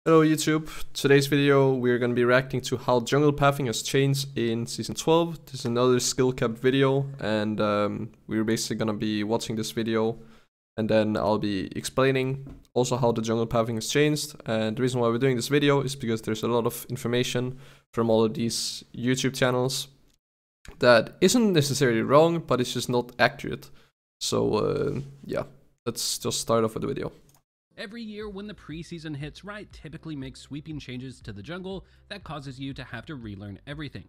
Hello YouTube, today's video we're going to be reacting to how jungle pathing has changed in Season 12. This is another skill cap video and we're basically going to be watching this video and then I'll be explaining also how the jungle pathing has changed. And the reason why we're doing this video is because there's a lot of information from all of these YouTube channels that isn't necessarily wrong, but it's just not accurate. So yeah, let's just start off with the video. Every year when the preseason hits, Riot typically makes sweeping changes to the jungle that causes you to have to relearn everything.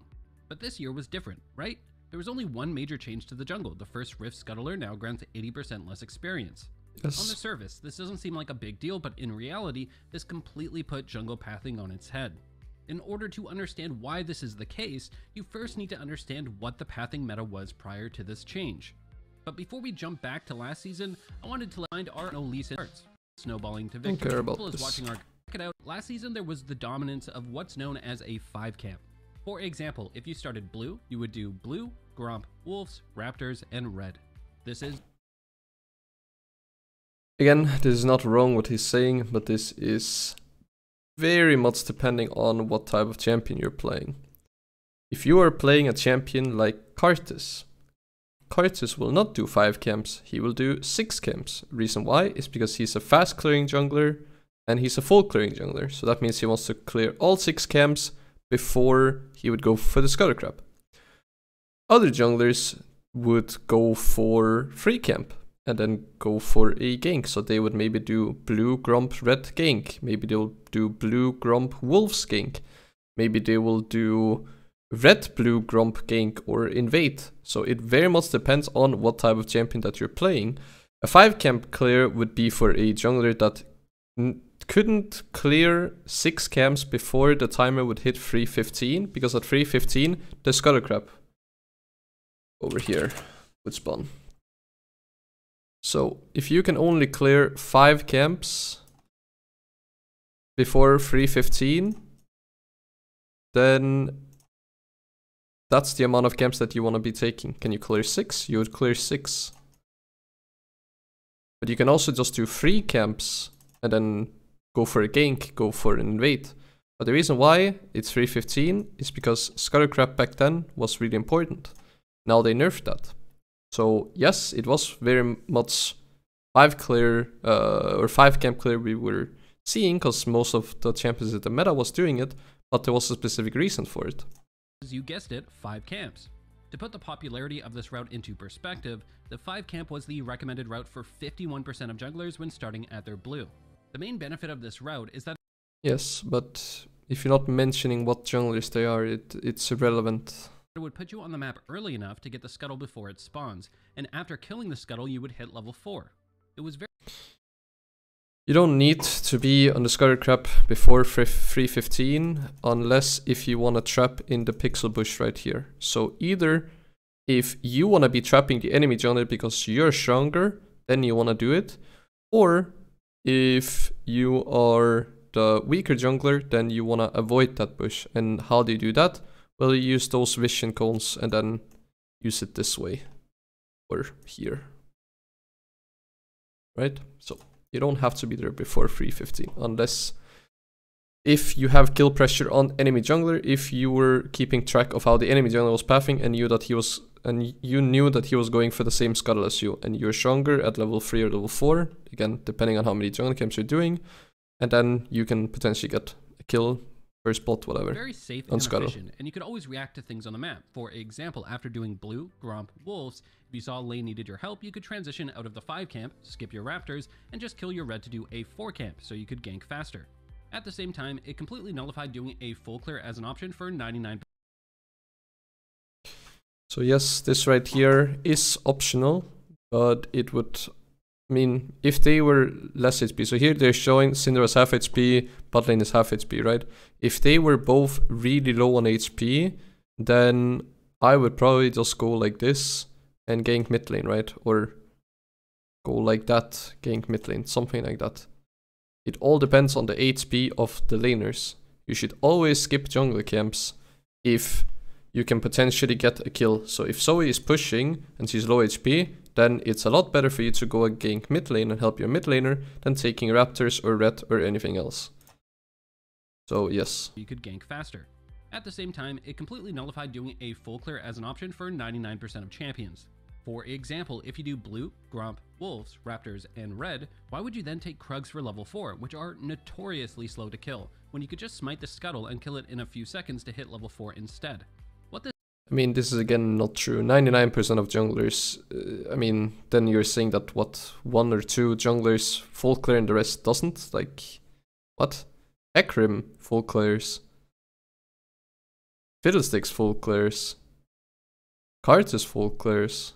But this year was different, right? There was only one major change to the jungle. The first Rift Scuttler now grants 80% less experience. Yes. On the surface, this doesn't seem like a big deal, but in reality, this completely put jungle pathing on its head. In order to understand why this is the case, you first need to understand what the pathing meta was prior to this change. But before we jump back to last season, I wanted to find our recent parts. Snowballing to victory. People is watching our check it out. Last season there was the dominance of what's known as a 5 camp. For example, if you started blue, you would do blue, gromp, wolves, raptors, and red. This is again, this is not wrong what he's saying, but this is very much depending on what type of champion you're playing. If you are playing a champion like Arctis will not do 5 camps, he will do 6 camps. Reason why is because he's a fast clearing jungler and he's a full clearing jungler. So that means he wants to clear all 6 camps before he would go for the Scuttle Crab. Other junglers would go for 3 camp and then go for a gank. So they would maybe do blue, gromp, red gank. Maybe they'll do blue, gromp, wolves gank. Maybe they will do red, blue, gromp, gank, or invade. So it very much depends on what type of champion that you're playing. A 5 camp clear would be for a jungler that couldn't clear 6 camps before the timer would hit 3:15, because at 3:15 the Scuttle Crab over here would spawn. So if you can only clear 5 camps before 3:15, then that's the amount of camps that you want to be taking. Can you clear 6? You would clear 6. But you can also just do 3 camps and then go for a gank, go for an invade. But the reason why it's 3:15 is because Scuttle Crab back then was really important. Now they nerfed that. So yes, it was very much 5 clear or 5 camp clear we were seeing, because most of the champions in the meta was doing it, but there was a specific reason for it. You guessed it, 5 camps. To put the popularity of this route into perspective, the 5 camp was the recommended route for 51% of junglers when starting at their blue. The main benefit of this route is that yes, but if you're not mentioning what junglers they are, it's irrelevant. It would put you on the map early enough to get the scuttle before it spawns, and after killing the scuttle you would hit level 4. It was very You don't need to be on the Scuttle Crab before 3:15 unless if you want to trap in the pixel bush right here. So either if you want to be trapping the enemy jungler because you're stronger, then you want to do it. Or if you are the weaker jungler, then you want to avoid that bush. And how do you do that? Well, you use those vision cones and then use it this way. Or here. Right? So you don't have to be there before 3:15 unless if you have kill pressure on enemy jungler, if you were keeping track of how the enemy jungler was pathing and you knew that he was going for the same scuttle as you, and you're stronger at level 3 or level 4, again depending on how many jungle camps you're doing, and then you can potentially get a kill, first spot, whatever. Very safe and efficient, and you could always react to things on the map. For example, after doing blue, gromp, wolves, if you saw a lane needed your help, you could transition out of the 5 camp, skip your raptors, and just kill your red to do a 4 camp so you could gank faster. At the same time, it completely nullified doing a full clear as an option for 99%. So yes, this right here is optional, but it would mean if they were less HP. So here they're showing Syndra is half HP, bot lane is half HP, right? If they were both really low on HP, then I would probably just go like this and gank mid lane, right? Or go like that, gank mid lane, something like that. It all depends on the HP of the laners. You should always skip jungle camps if you can potentially get a kill. So if Zoe is pushing and she's low HP, then it's a lot better for you to go and gank mid lane and help your mid laner than taking raptors or red or anything else. So yes. You could gank faster. At the same time, it completely nullified doing a full clear as an option for 99% of champions. For example, if you do blue, gromp, wolves, raptors, and red, why would you then take Krugs for level 4, which are notoriously slow to kill, when you could just smite the scuttle and kill it in a few seconds to hit level 4 instead? I mean, this is again not true. 99% of junglers, I mean, then you're saying that what, 1 or 2 junglers full clear and the rest doesn't? Like, what? Ekrim full clears. Fiddlesticks full clears. Arctis full clears.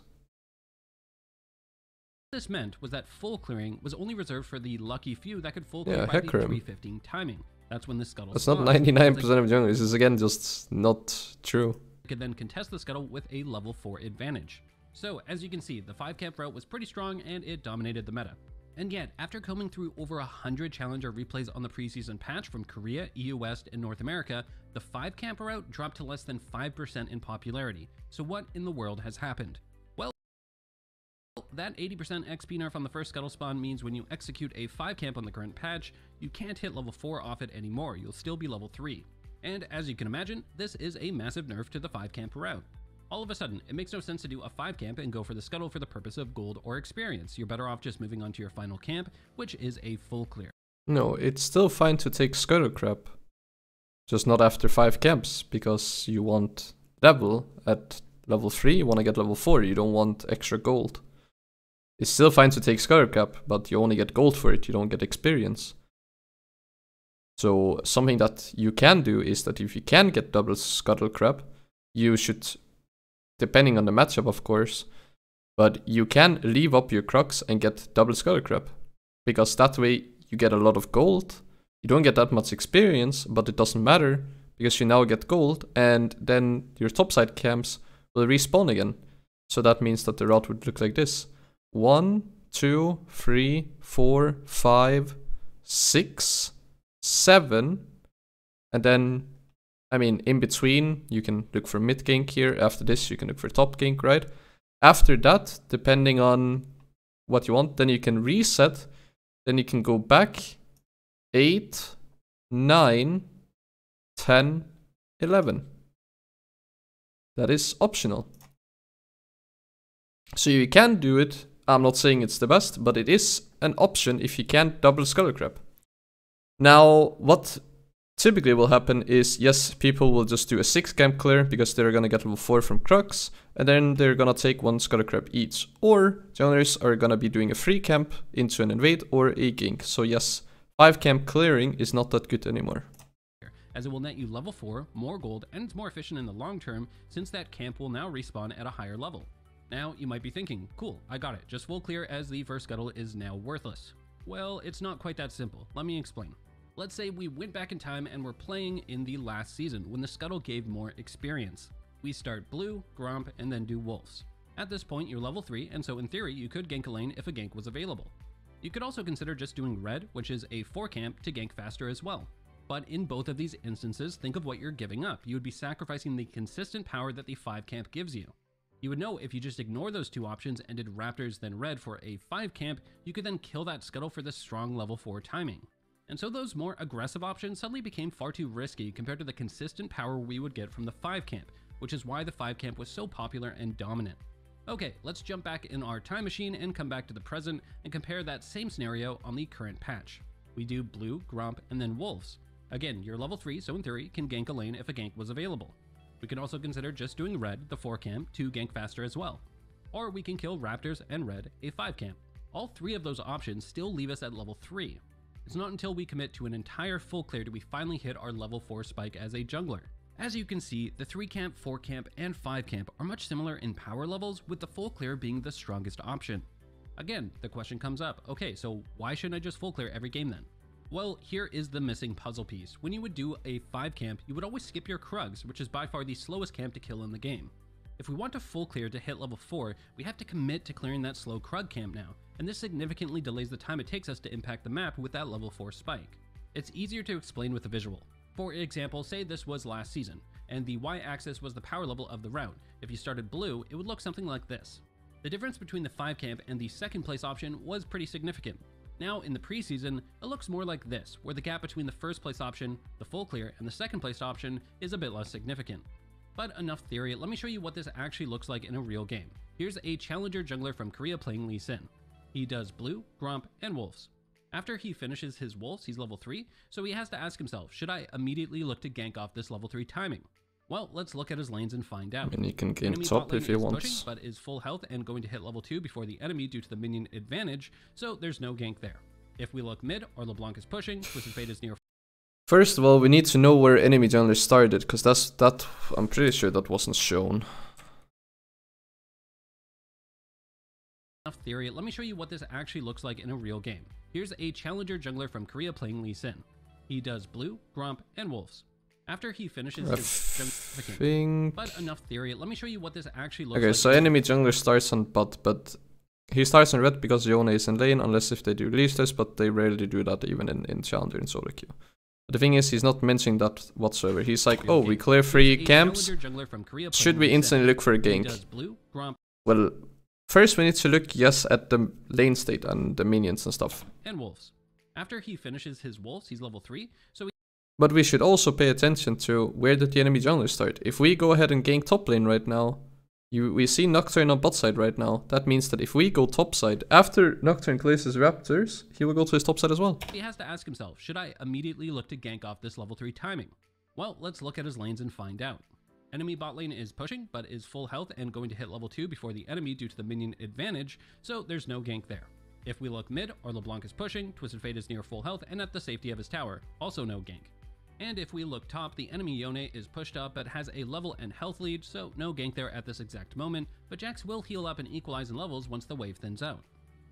What this meant was that full clearing was only reserved for the lucky few that could full clear by the 3:15 timing. That's when the scuttle That's not 99% of junglers. This is again just not true. Could then contest the scuttle with a level 4 advantage. So as you can see, the 5 camp route was pretty strong and it dominated the meta. And yet, after combing through over 100 challenger replays on the preseason patch from Korea, EU West, and North America, the 5 camp route dropped to less than 5% in popularity. So what in the world has happened? Well, that 80% XP nerf on the first scuttle spawn means when you execute a 5 camp on the current patch, you can't hit level 4 off it anymore, you'll still be level 3. And as you can imagine, this is a massive nerf to the 5 camp route. All of a sudden, it makes no sense to do a 5 camp and go for the scuttle for the purpose of gold or experience. You're better off just moving on to your final camp, which is a full clear. No, it's still fine to take scuttle crap. Just not after 5 camps, because you want level at level 3, you want to get level 4, you don't want extra gold. It's still fine to take scuttle crap, but you only get gold for it, you don't get experience. So something that you can do is that if you can get double scuttle crab, you should, depending on the matchup of course, but you can leave up your Krugs and get double scuttle crab. Because that way you get a lot of gold, you don't get that much experience, but it doesn't matter because you now get gold and then your topside camps will respawn again. So that means that the route would look like this. 1, 2, 3, 4, 5, 6, 7, and then, I mean, in between, you can look for mid gank here. After this, you can look for top gank, right? After that, depending on what you want, then you can reset. Then you can go back 8, 9, 10, 11. That is optional. So you can do it. I'm not saying it's the best, but it is an option if you can't double scuttle crab. Now, what typically will happen is, yes, people will just do a 6 camp clear because they're gonna get level 4 from Krugs, and then they're gonna take 1 scuttle crab each. Or junglers are gonna be doing a 3 camp into an invade or a gank. So yes, 5 camp clearing is not that good anymore. As it will net you level 4, more gold, and it's more efficient in the long term since that camp will now respawn at a higher level. Now, you might be thinking, cool, I got it, just full clear as the first scuttle is now worthless. Well, it's not quite that simple. Let me explain. Let's say we went back in time and we're playing in the last season when the scuttle gave more experience. We start blue, gromp, and then do wolves. At this point, you're level 3, and so in theory, you could gank a lane if a gank was available. You could also consider just doing red, which is a 4 camp, to gank faster as well. But in both of these instances, think of what you're giving up. You would be sacrificing the consistent power that the 5 camp gives you. You would know if you just ignore those 2 options and did raptors then red for a 5 camp, you could then kill that scuttle for the strong level 4 timing. And so those more aggressive options suddenly became far too risky compared to the consistent power we would get from the 5 camp, which is why the 5 camp was so popular and dominant. Okay, let's jump back in our time machine and come back to the present and compare that same scenario on the current patch. We do blue, gromp, and then wolves. Again, you're level 3, so in theory, can gank a lane if a gank was available. We can also consider just doing red, the 4 camp, to gank faster as well. Or we can kill raptors and red, a 5 camp. All 3 of those options still leave us at level 3. It's not until we commit to an entire full clear do we finally hit our level 4 spike as a jungler. As you can see, the 3 camp, 4 camp, and 5 camp are much similar in power levels, with the full clear being the strongest option. Again, the question comes up, okay, so why shouldn't I just full clear every game then? Well, here is the missing puzzle piece. When you would do a 5 camp, you would always skip your Krugs, which is by far the slowest camp to kill in the game. If we want to full clear to hit level 4, we have to commit to clearing that slow Krug camp now, and this significantly delays the time it takes us to impact the map with that level 4 spike. It's easier to explain with a visual. For example, say this was last season, and the y-axis was the power level of the route. If you started blue, it would look something like this. The difference between the 5 camp and the second place option was pretty significant. Now, in the preseason, it looks more like this, where the gap between the first place option, the full clear, and the second place option is a bit less significant. But enough theory, let me show you what this actually looks like in a real game. Here's a challenger jungler from Korea playing Lee Sin. He does blue, gromp, and wolves. After he finishes his wolves, he's level 3, so he has to ask himself, should I immediately look to gank off this level 3 timing? Well, let's look at his lanes and find out. And he can gain Enemy top bot lane if he is wants. pushing, but is full health and going to hit level 2 before the enemy due to the minion advantage, so there's no gank there. If we look mid, our LeBlanc is pushing, Twisted Fate is near. First of all, we need to know where enemy jungler started, because that I'm pretty sure that wasn't shown. Enough theory, let me show you what this actually looks like in a real game. Here's a challenger jungler from Korea playing Lee Sin. He does blue, gromp, and wolves. After he finishes his jungler, but enough theory, let me show you what this actually looks like. Okay, so enemy jungler starts on bot, but he starts on red because Yone is in lane, unless if they do release this, but they rarely do that even in challenger and solo queue. But the thing is, he's not mentioning that whatsoever. He's like, oh, we clear 3 camps, should we instantly look for a gank? Well, first we need to look, yes, at the lane state and the minions and stuff. And wolves. After he finishes his wolves, he's level 3, so but we should also pay attention to where did the enemy jungler start. If we go ahead and gank top lane right now, we see Nocturne on bot side right now. That means that if we go top side, after Nocturne clears his raptors, he will go to his top side as well. He has to ask himself, should I immediately look to gank off this level 3 timing? Well, let's look at his lanes and find out. Enemy bot lane is pushing, but is full health and going to hit level 2 before the enemy due to the minion advantage, so there's no gank there. If we look mid, our LeBlanc is pushing, Twisted Fate is near full health and at the safety of his tower, also no gank. And if we look top, the enemy Yone is pushed up but has a level and health lead, so no gank there at this exact moment, but Jax will heal up and equalize in levels once the wave thins out.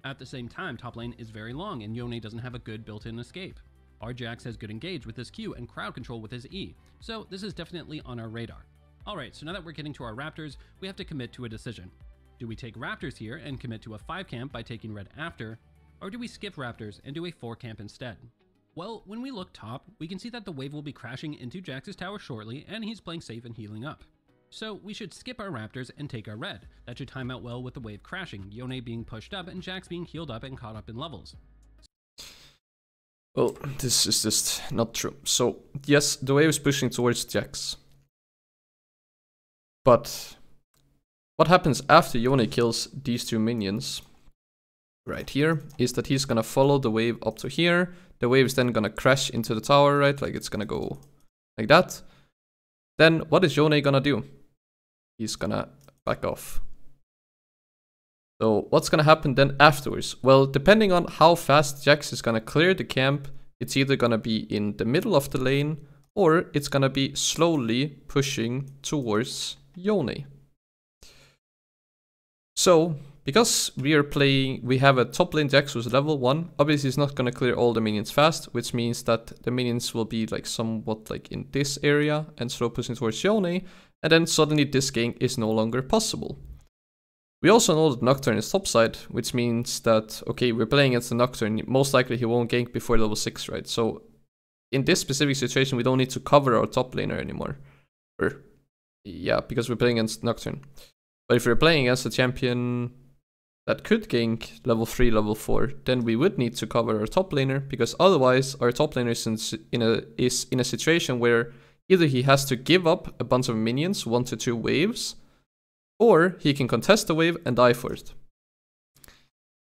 At the same time, top lane is very long and Yone doesn't have a good built-in escape. Our Jax has good engage with his Q and crowd control with his E, so this is definitely on our radar. Alright, so now that we're getting to our Raptors, we have to commit to a decision. Do we take Raptors here and commit to a 5 camp by taking red after, or do we skip Raptors and do a 4 camp instead? Well, when we look top, we can see that the wave will be crashing into Jax's tower shortly, and he's playing safe and healing up. So we should skip our Raptors and take our red. That should time out well with the wave crashing, Yone being pushed up and Jax being healed up and caught up in levels. Well, this is just not true. So, yes, the wave is pushing towards Jax. But what happens after Yone kills these 2 minions right here is that he's gonna follow the wave up to here. The wave is then gonna crash into the tower, right? Like it's gonna go like that. Then what is Yone gonna do? He's gonna back off. So what's gonna happen then afterwards? Well, depending on how fast Jax is gonna clear the camp, it's either gonna be in the middle of the lane or it's gonna be slowly pushing towards Yone. So because we have a top lane Jax who's level 1, obviously he's not gonna clear all the minions fast, which means that the minions will be like somewhat like in this area and slow pushing towards Yone, and then suddenly this gank is no longer possible. We also know that Nocturne is topside, which means that, okay, we're playing against the Nocturne, most likely he won't gank before level 6, right? So in this specific situation, we don't need to cover our top laner anymore. Or, yeah, because we're playing against Nocturne. But if we're playing against a champion that could gank level 3, level 4, then we would need to cover our top laner, because otherwise our top laner is in a situation where either he has to give up a bunch of minions, 1 to 2 waves, or he can contest the wave and die for it.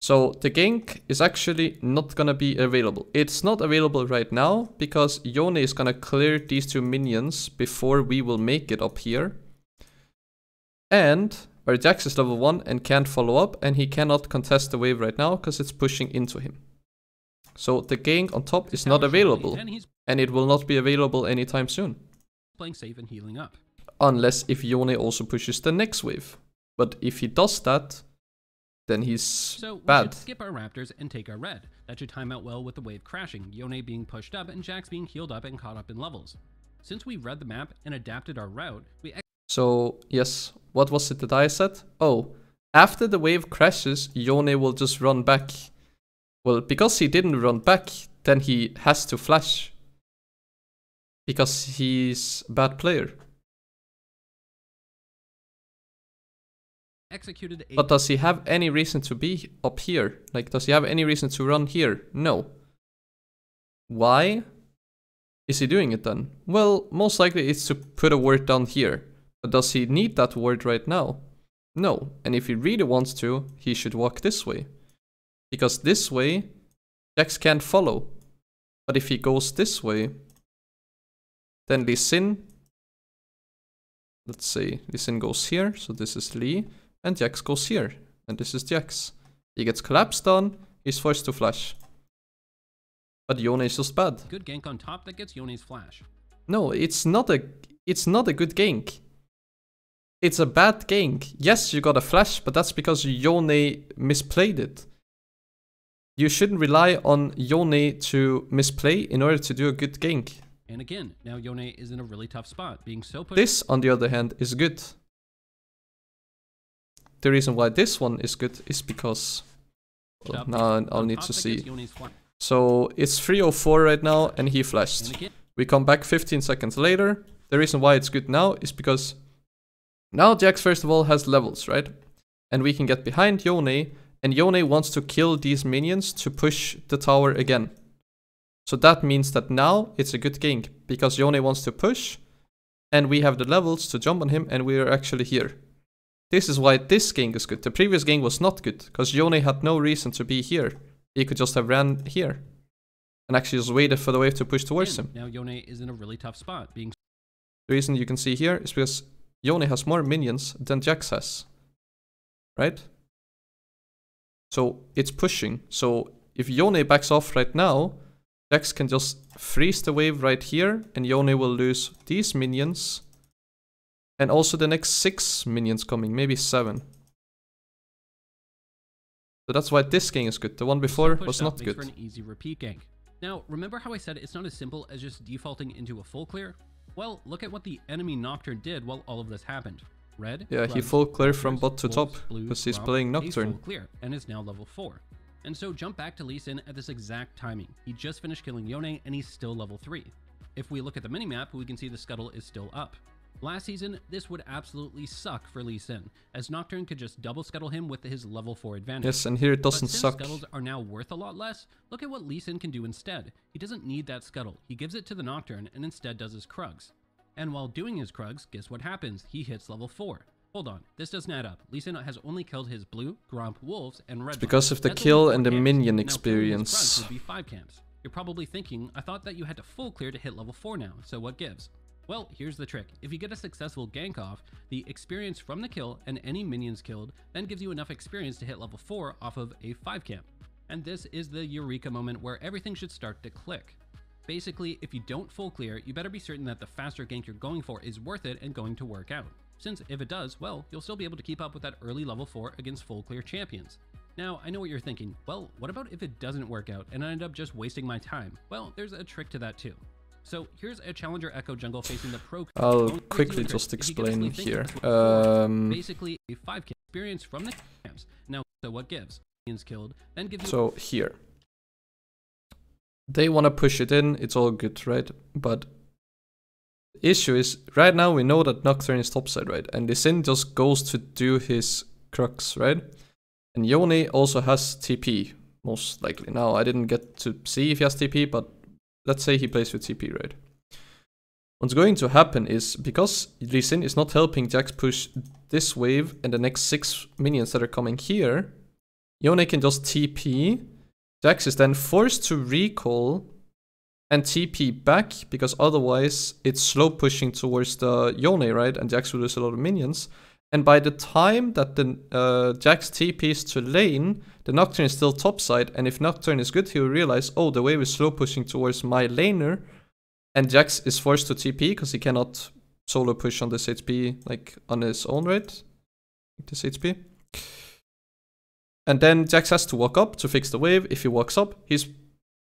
So the gank is actually not gonna be available. It's not available right now because Yone is gonna clear these 2 minions before we will make it up here. And our Jax is level 1 and can't follow up, and he cannot contest the wave right now because it's pushing into him. So the gank on top is not available, and it will not be available anytime soon. Playing safe and healing up. Unless if Yone also pushes the next wave. But if he does that, then he's bad. Should skip our Raptors and take our red. That should time out well with the wave crashing, Yone being pushed up and Jax being healed up and caught up in levels. Since we read the map and adapted our route, So, yes, what was it that I said? Oh, after the wave crashes, Yone will just run back. Well, because he didn't run back, then he has to flash. Because he's a bad player. executed a... But does he have any reason to be up here? Like, does he have any reason to run here? No. Why is he doing it then? Well, most likely it's to put a ward down here. But does he need that ward right now? No. And if he really wants to, he should walk this way. Because this way, Jax can't follow. But if he goes this way, then Lee Sin, let's say Lee Sin goes here, so this is Lee, and Jax goes here, and this is Jax. He gets collapsed on, he's forced to flash. But Yone is just bad. Good gank on top that gets Yone's flash. No, it's not a good gank. It's a bad gank. Yes, you got a flash, but that's because Yone misplayed it. You shouldn't rely on Yone to misplay in order to do a good gank. And again, now Yone is in a really tough spot, being so pushed. This, on the other hand, is good. The reason why this one is good is because... Well, now I'll need to see. So it's 3:04 right now, and he flashed. We come back 15 seconds later. The reason why it's good now is because now Jax first of all has levels, right? And we can get behind Yone, and Yone wants to kill these minions to push the tower again. So that means that now it's a good gank, because Yone wants to push, and we have the levels to jump on him, and we are actually here. This is why this gank is good. The previous gank was not good, because Yone had no reason to be here. He could just have ran here, and actually just waited for the wave to push towards him. Now Yone is in a really tough spot, being... The reason you can see here is because Yone has more minions than Jax has. Right? So it's pushing. So if Yone backs off right now, Jax can just freeze the wave right here, and Yone will lose these minions. And also the next 6 minions coming, maybe 7. So that's why this gank is good. The one before was not good. For an easy repeat gank. Now, remember how I said it's not as simple as just defaulting into a full clear? Well, look at what the enemy Nocturne did while all of this happened. Red, yeah, he full clear from bot to top, because he's playing Nocturne. Full clear, and is now level 4. And so jump back to Lee Sin at this exact timing. He just finished killing Yone, and he's still level 3. If we look at the minimap, we can see the scuttle is still up. Last season, this would absolutely suck for Lee Sin, as Nocturne could just double scuttle him with his level 4 advantage. Yes, and here it doesn't suck. But since scuttles are now worth a lot less, look at what Lee Sin can do instead. He doesn't need that scuttle. He gives it to the Nocturne and instead does his Krugs. And while doing his Krugs, guess what happens? He hits level 4. Hold on, this doesn't add up. Lee Sin has only killed his blue, Gromp, wolves, and red. It's because of the kill and the minion experience. Would be 5 camps. You're probably thinking, I thought that you had to full clear to hit level 4 now, so what gives? Well, here's the trick. If you get a successful gank off, the experience from the kill and any minions killed then gives you enough experience to hit level 4 off of a 5 camp. And this is the eureka moment where everything should start to click. Basically, if you don't full clear, you better be certain that the faster gank you're going for is worth it and going to work out. Since if it does, well, you'll still be able to keep up with that early level 4 against full clear champions. Now, I know what you're thinking. Well, what about if it doesn't work out and I end up just wasting my time? Well, there's a trick to that too. So here's a Challenger Echo jungle facing the pro. I'll quickly just explain here. Basically, a 5 camp experience from the camps. Now, so what gives? Minions killed, then gives you... So here. They want to push it in, it's all good, right? But the issue is, right now we know that Nocturne is topside, right? And Lee Sin just goes to do his Crux, right? And Yone also has TP, most likely. Now, I didn't get to see if he has TP, but let's say he plays with TP, right? What's going to happen is, because Lee Sin is not helping Jax push this wave and the next 6 minions that are coming here, Yone can just TP. Jax is then forced to recall and TP back, because otherwise it's slow pushing towards the Yone, right? And Jax will lose a lot of minions. And by the time that the Jax TPs to lane, the Nocturne is still topside, and if Nocturne is good, he will realize, oh, the wave is slow pushing towards my laner, and Jax is forced to TP, because he cannot solo push on this HP, like, on his own, right? This HP. And then Jax has to walk up to fix the wave. If he walks up, he's,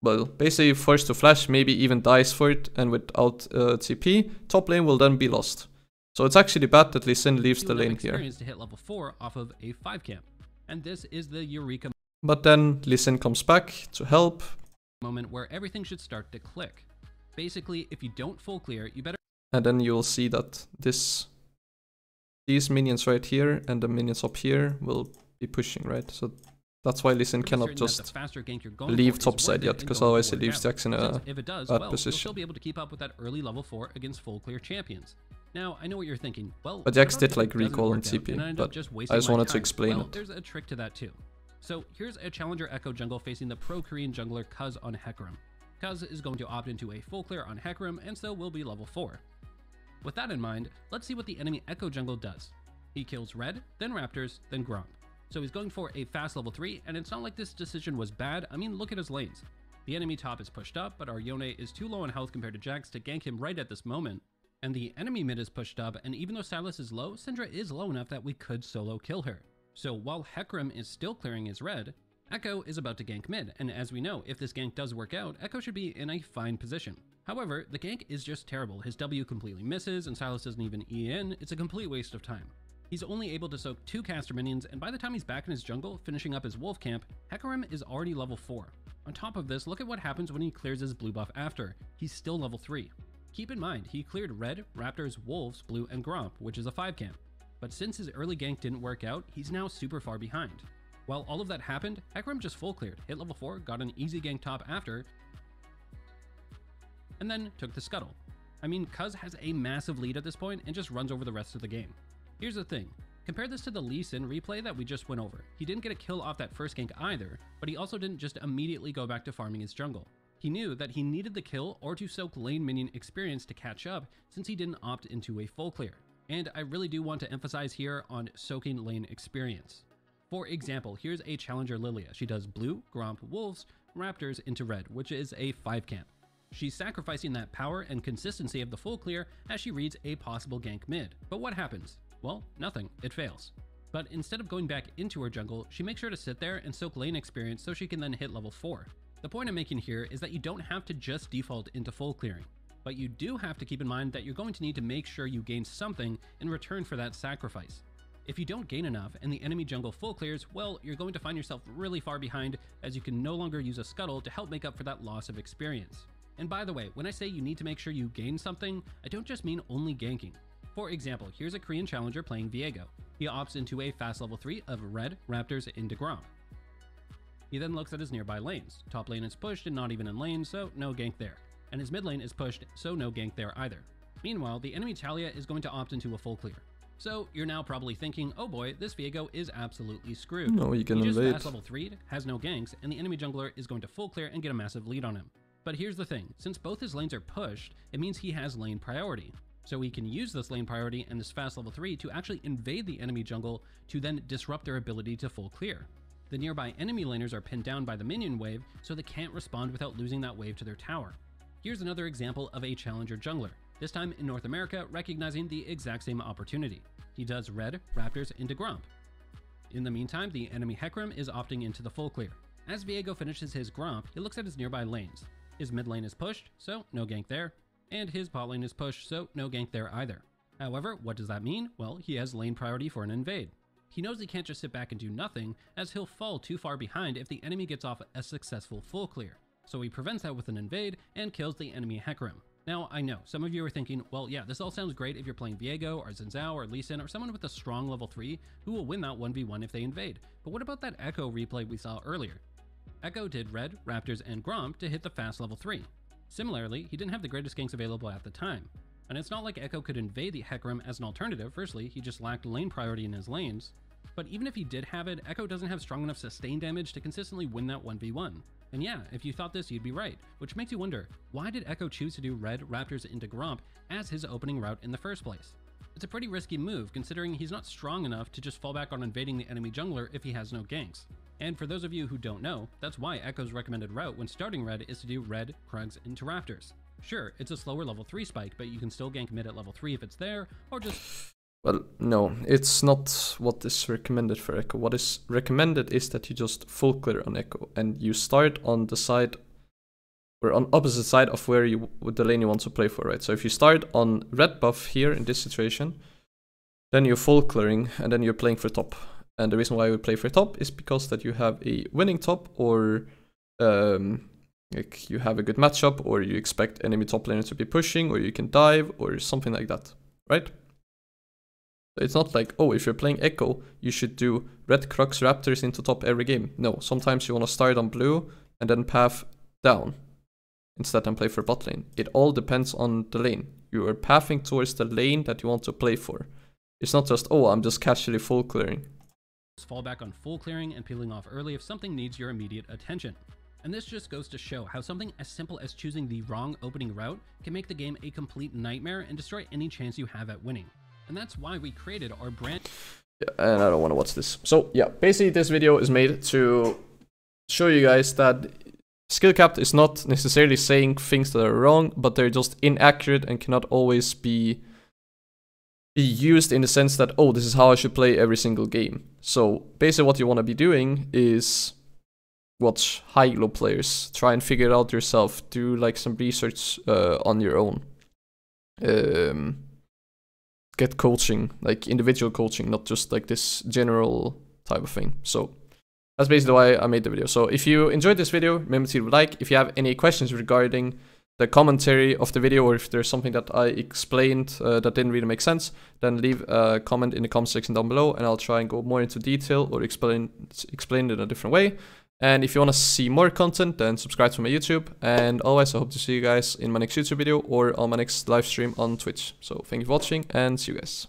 well, basically forced to flash, maybe even dies for it, and without TP, top lane will then be lost. So it's actually bad that Lee Sin leaves the lane here. To hit level 4 off of a 5 camp. And this is the eureka. But then Lee Sin comes back to help. Moment where everything should start to click. Basically, if you don't full clear, you better... And then you'll see that this these minions right here and the minions up here will be pushing, right? So that's why Lee Sin cannot just leave topside yet, because otherwise he leaves Jax in a bad position. You'll still be able to keep up with that early level 4 against full clear champions. Now, I know what you're thinking. Well, but Jax did like recall and TP, but I just wanted to explain it. There's a trick to that too. So here's a challenger Echo jungle facing the pro Korean jungler Cuz on Hecarim. Cuz is going to opt into a full clear on Hecarim and so will be level 4. With that in mind, let's see what the enemy Echo jungle does. He kills Red, then Raptors, then Gromp. So he's going for a fast level 3, and it's not like this decision was bad. I mean, look at his lanes. The enemy top is pushed up, but our Yone is too low on health compared to Jax to gank him right at this moment. And the enemy mid is pushed up, and even though Sylas is low, Syndra is low enough that we could solo kill her. So while Hecarim is still clearing his red, Echo is about to gank mid, and as we know, if this gank does work out, Echo should be in a fine position. However, the gank is just terrible. His W completely misses, and Sylas doesn't even E in. It's a complete waste of time. He's only able to soak 2 caster minions, and by the time he's back in his jungle, finishing up his wolf camp, Hecarim is already level 4. On top of this, look at what happens when he clears his blue buff after. He's still level 3. Keep in mind, he cleared red, raptors, wolves, blue, and Gromp, which is a 5 camp. But since his early gank didn't work out, he's now super far behind. While all of that happened, Hecarim just full cleared, hit level 4, got an easy gank top after, and then took the scuttle. I mean, Cuz has a massive lead at this point and just runs over the rest of the game. Here's the thing, compare this to the Lee Sin replay that we just went over. He didn't get a kill off that first gank either, but he also didn't just immediately go back to farming his jungle. He knew that he needed the kill or to soak lane minion experience to catch up since he didn't opt into a full clear. And I really do want to emphasize here on soaking lane experience. For example, here's a challenger Lilia. She does blue, Gromp, wolves, raptors into red, which is a 5 camp. She's sacrificing that power and consistency of the full clear as she reads a possible gank mid. But what happens? Well, nothing. It fails. But instead of going back into her jungle, she makes sure to sit there and soak lane experience so she can then hit level 4. The point I'm making here is that you don't have to just default into full clearing, but you do have to keep in mind that you're going to need to make sure you gain something in return for that sacrifice. If you don't gain enough and the enemy jungle full clears, well, you're going to find yourself really far behind as you can no longer use a scuttle to help make up for that loss of experience. And by the way, when I say you need to make sure you gain something, I don't just mean only ganking. For example, here's a Korean challenger playing Viego. He opts into a fast level 3 of red, raptors into Gromp. He then looks at his nearby lanes. Top lane is pushed and not even in lane, so no gank there. And his mid lane is pushed, so no gank there either. Meanwhile, the enemy Talia is going to opt into a full clear. So you're now probably thinking, oh boy, this Viego is absolutely screwed. No, you can invade. He just fast level 3'd, has no ganks, and the enemy jungler is going to full clear and get a massive lead on him. But here's the thing, since both his lanes are pushed, it means he has lane priority. So he can use this lane priority and this fast level 3 to actually invade the enemy jungle to then disrupt their ability to full clear. The nearby enemy laners are pinned down by the minion wave, so they can't respond without losing that wave to their tower. Here's another example of a challenger jungler, this time in North America, recognizing the exact same opportunity. He does red, raptors into Gromp. In the meantime, the enemy Hecarim is opting into the full clear. As Viego finishes his Gromp, he looks at his nearby lanes. His mid lane is pushed, so no gank there. And his bot lane is pushed, so no gank there either. However, what does that mean? Well, he has lane priority for an invade. He knows he can't just sit back and do nothing, as he'll fall too far behind if the enemy gets off a successful full clear. So he prevents that with an invade and kills the enemy Hecarim. Now, I know, some of you are thinking, well, yeah, this all sounds great if you're playing Viego or Zhao or Lee Sin or someone with a strong level 3 who will win that 1v1 if they invade. But what about that Echo replay we saw earlier? Echo did red, raptors, and Gromp to hit the fast level 3. Similarly, he didn't have the greatest ganks available at the time. And it's not like Echo could invade the Hecarim as an alternative. Firstly, he just lacked lane priority in his lanes. But even if he did have it, Echo doesn't have strong enough sustain damage to consistently win that 1v1. And yeah, if you thought this, you'd be right, which makes you wonder, why did Echo choose to do red raptors into Gromp as his opening route in the first place? It's a pretty risky move, considering he's not strong enough to just fall back on invading the enemy jungler if he has no ganks. And for those of you who don't know, that's why Echo's recommended route when starting red is to do red, Krugs into raptors. Sure, it's a slower level 3 spike, but you can still gank mid at level 3 if it's there, or just... Well, no, it's not what is recommended for Echo. What is recommended is that you just full clear on Echo, and you start on the side, or on opposite side of where you the lane you want to play for, right? So if you start on red buff here in this situation, then you're full clearing, and then you're playing for top. And the reason why we play for top is because that you have a winning top, or like you have a good matchup, or you expect enemy top laner to be pushing, or you can dive, or something like that, right? It's not like, oh, if you're playing Echo, you should do red Crux Raptors into top every game. No, sometimes you want to start on blue and then path down instead and play for bot lane. It all depends on the lane. You are pathing towards the lane that you want to play for. It's not just, oh, I'm just casually full clearing. Fall back on full clearing and peeling off early if something needs your immediate attention. And this just goes to show how something as simple as choosing the wrong opening route can make the game a complete nightmare and destroy any chance you have at winning. And that's why we created our brand. Yeah, and I don't want to watch this. So yeah, basically this video is made to show you guys that skill capped is not necessarily saying things that are wrong, but they're just inaccurate and cannot always be used in the sense that, oh, this is how I should play every single game. So basically what you want to be doing is watch high elo players, try and figure it out yourself, do like some research on your own. Get coaching, like individual coaching, not just like this general type of thing. So that's basically why I made the video. So if you enjoyed this video, remember to like. If you have any questions regarding the commentary of the video, or if there's something that I explained that didn't really make sense, then leave a comment in the comment section down below and I'll try and go more into detail or explain it in a different way. And if you want to see more content, then subscribe to my YouTube. And always, I hope to see you guys in my next YouTube video or on my next live stream on Twitch. So thank you for watching and see you guys.